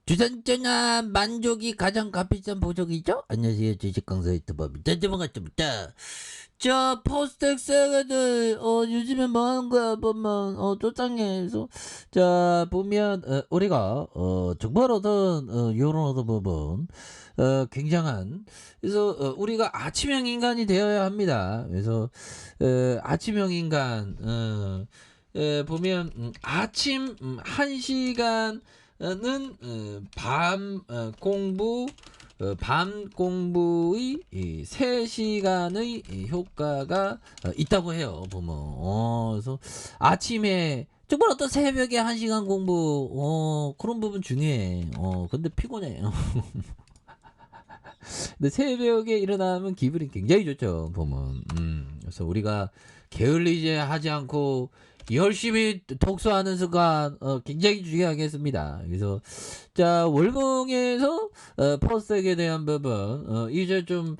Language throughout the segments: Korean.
주산전화 만족이 가장 값비싼 보석이죠? 안녕하세요. 주식강사 유튜버입니다. 반갑습니다. 자, 포스텍스들 요즘에 뭐 하는 거야 보면 쪼짱해서 자 보면 우리가 정말 어떤 요런 어떤 부분 굉장한 그래서 우리가 아침형 인간이 되어야 합니다. 그래서 아침형 인간 보면 아침 1시간 는 밤 공부의 3시간의 효과가 있다고 해요. 보면 그래서 아침에 정말 어떤 새벽에 1시간 공부 그런 부분 중요해. 근데 피곤해. 근데 새벽에 일어나면 기분이 굉장히 좋죠. 보면 그래서 우리가 게을리지 하지 않고 열심히 독서하는 습관 굉장히 중요하겠습니다. 그래서 자 월봉에서 퍼스텍에 대한 부분 이제 좀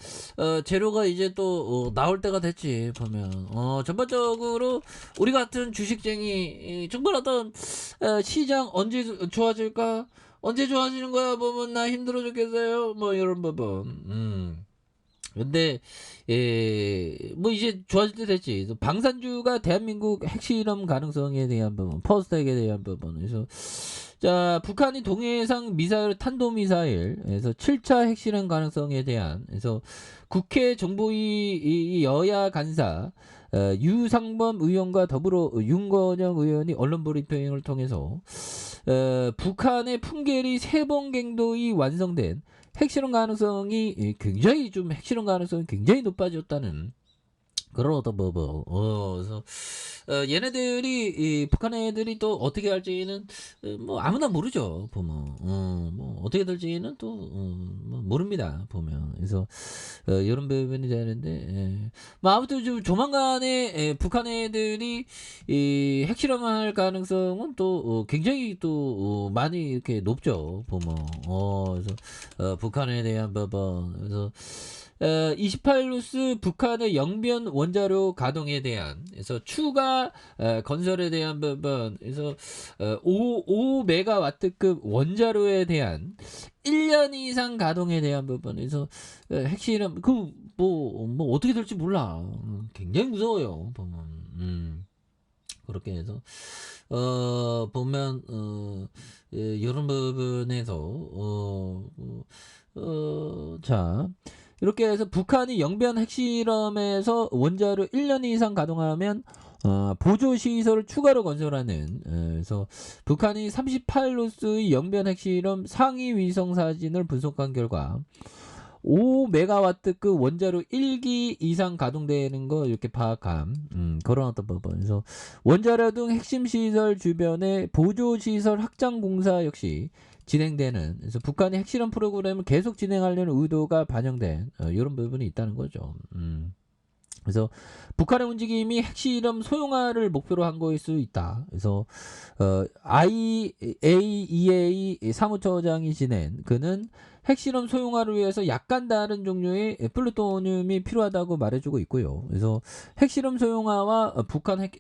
재료가 이제 또 나올 때가 됐지. 보면 전반적으로 우리 같은 주식쟁이 정말 어떤 시장 언제 좋아질까, 언제 좋아지는 거야 보면 나 힘들어 죽겠어요 뭐 이런 부분. 근데 뭐 이제 좋아질 때 됐지. 그래서 방산주가 대한민국 핵실험 가능성에 대한 부분, 퍼스텍에 대한 부분. 그래서 자 북한이 동해상 미사일 탄도미사일에서 7차 핵실험 가능성에 대한 그래서 국회 정보위 여야 간사 유상범 의원과 더불어 윤건영 의원이 언론 브리핑을 통해서 북한의 풍계리 세번갱도이 완성된 핵실험 가능성이 굉장히 좀 핵실험 가능성이 굉장히 높아졌다는 그런 어떤 그래서 얘네들이 북한 애들이 또 어떻게 할지는 뭐 아무나 모르죠. 보면 뭐 어떻게 될지는 또 뭐 모릅니다. 보면 그래서 이런 부분이 되는데 뭐 아무튼 좀 조만간에 북한 애들이 이 핵실험할 가능성은 또 굉장히 또 많이 이렇게 높죠. 보면 그래서 북한에 대한 부분 그래서 28루스 북한의 영변 원자로 가동에 대한 그래서 추가 건설에 대한 부분 그래서 5메가와트급 원자로에 대한 1년 이상 가동에 대한 부분 그래서 핵실험 그 뭐 어떻게 될지 몰라. 굉장히 무서워요. 보면 그렇게 해서 보면 이런 부분에서 자 이렇게 해서 북한이 영변 핵실험에서 원자로 1년 이상 가동하면 보조시설을 추가로 건설하는 그래서 북한이 38루스의 영변 핵실험 상위 위성 사진을 분석한 결과 5메가와트급 원자로 1기 이상 가동되는 거 이렇게 파악함 그런 어떤 부분에서 원자로 등 핵심 시설 주변의 보조 시설 확장 공사 역시 진행되는 그래서 북한이 핵실험 프로그램을 계속 진행하려는 의도가 반영된 이런 부분이 있다는 거죠. 그래서 북한의 움직임이 핵실험 소형화를 목표로 한 거일 수 있다. 그래서 IAEA 사무처장이 지낸 그는 핵실험 소형화를 위해서 약간 다른 종류의 플루토늄이 필요하다고 말해주고 있고요. 그래서 핵실험 소형화와 북한 핵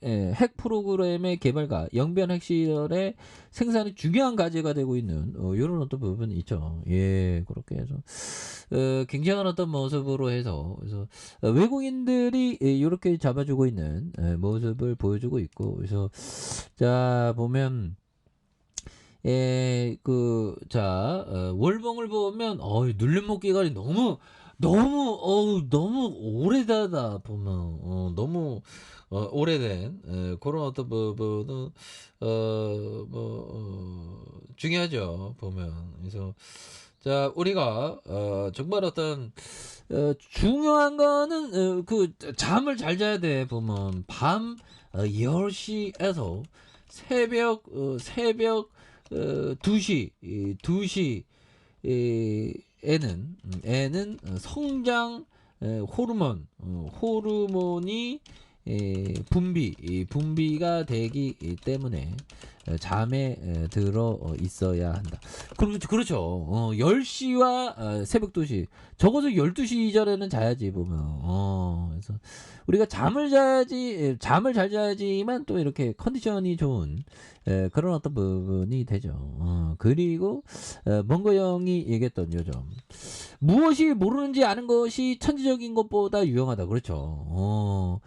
프로그램의 개발과 영변 핵시설의 생산이 중요한 과제가 되고 있는 이런 어떤 부분이 있죠. 예, 그렇게 해서 굉장한 어떤 모습으로 해서 그래서 외국인들이 이렇게 잡아주고 있는 모습을 보여주고 있고 그래서 자 보면 월봉을 보면 눌림목 기간이 너무 오래되다 보면 너무 오래된 그런 어떤 부분은 중요하죠. 보면 그래서 자 우리가 정말 어떤 중요한 거는 그 잠을 잘 자야 돼. 보면 밤 10시에서 새벽 2시 애는 성장 호르몬이 분비가 되기 때문에 잠에 들어 있어야 한다. 그렇죠. 10시와 새벽 2시. 적어도 12시 이전에는 자야지 보면. 그래서 우리가 잠을 잠을 잘 자야지만 또 이렇게 컨디션이 좋은 그런 어떤 부분이 되죠. 그리고 멍거 형이 얘기했던 요점. 무엇이 모르는지 아는 것이 천재적인 것보다 유용하다. 그렇죠.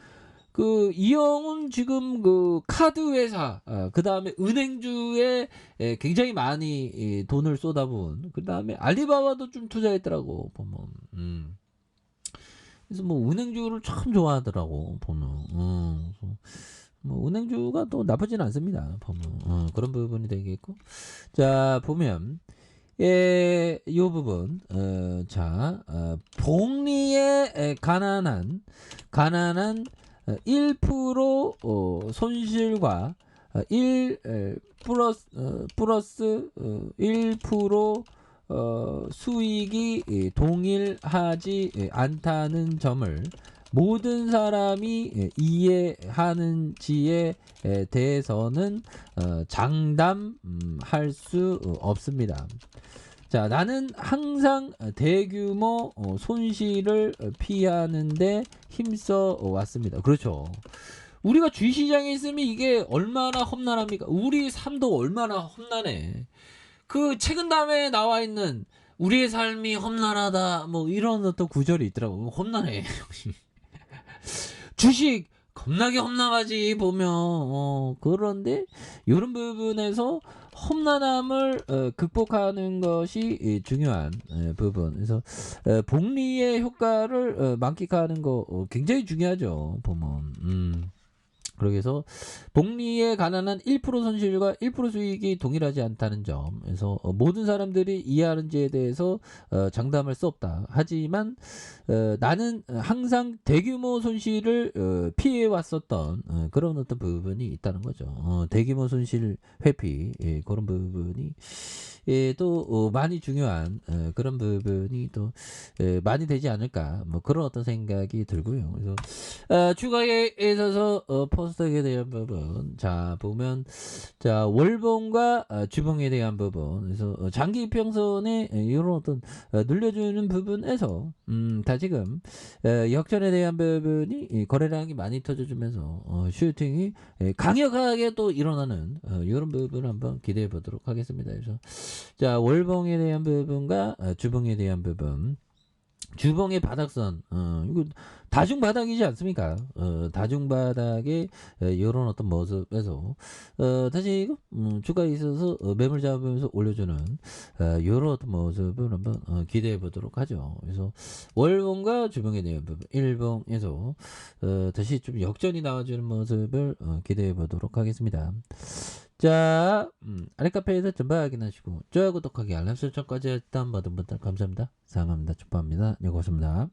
이 형은 지금 그 카드 회사, 그 다음에 은행주에 굉장히 많이 돈을 쏟아부은, 그 다음에 알리바바도 좀 투자했더라고, 보면. 그래서 뭐 은행주를 참 좋아하더라고, 보면. 그래서 뭐 은행주가 또 나쁘진 않습니다, 보면. 그런 부분이 되겠고. 자, 보면. 요 부분, 복리의 가난한 1% 손실과 1% 수익이 동일하지 않다는 점을 모든 사람이 이해하는지에 대해서는 장담할 수 없습니다. 자, 나는 항상 대규모 손실을 피하는데 힘써 왔습니다. 그렇죠. 우리가 주식시장에 있으면 이게 얼마나 험난합니까? 우리 삶도 얼마나 험난해. 그 최근 담에 나와 있는 우리의 삶이 험난하다 뭐 이런 어떤 구절이 있더라고. 험난해. 주식 겁나게 험난하지 보면. 그런데 이런 부분에서 험난함을 극복하는 것이 중요한 부분. 그래서 복리의 효과를 만끽하는 거 굉장히 중요하죠, 보면. 그래서 복리에 관한 1% 손실과 1% 수익이 동일하지 않다는 점. 그래서 모든 사람들이 이해하는지에 대해서 장담할 수 없다. 하지만 나는 항상 대규모 손실을 피해 왔었던 그런 어떤 부분이 있다는 거죠. 대규모 손실 회피, 그런 부분이 또 많이 중요한 그런 부분이 또 많이 되지 않을까, 뭐 그런 어떤 생각이 들고요. 그래서 추가에 있어서 포스트에 대한 부분, 자 보면 자 월봉과 주봉에 대한 부분, 그래서 장기 이평선에 이런 어떤 늘려주는 부분에서 다지금 역전에 대한 부분이 거래량이 많이 터져주면서 슈팅이 강력하게 또 일어나는 이런 부분 한번 기대해 보도록 하겠습니다. 그래서 자 월봉에 대한 부분과 주봉에 대한 부분. 주봉의 바닥선, 이거 다중바닥이지 않습니까? 다중바닥의 이런 어떤 모습에서 다시 주가에 있어서 매물 잡으면서 올려주는 이런 어떤 모습을 한번 기대해 보도록 하죠. 그래서 월봉과 주봉에 대한 부분, 일봉에서 다시 좀 역전이 나와주는 모습을 기대해 보도록 하겠습니다. 자, 아랫카페에서 전부 확인하시고 좋아요, 구독하기, 알람 설정까지 일단 모든 분들 감사합니다. 사랑합니다. 축복합니다. 네, 고맙습니다.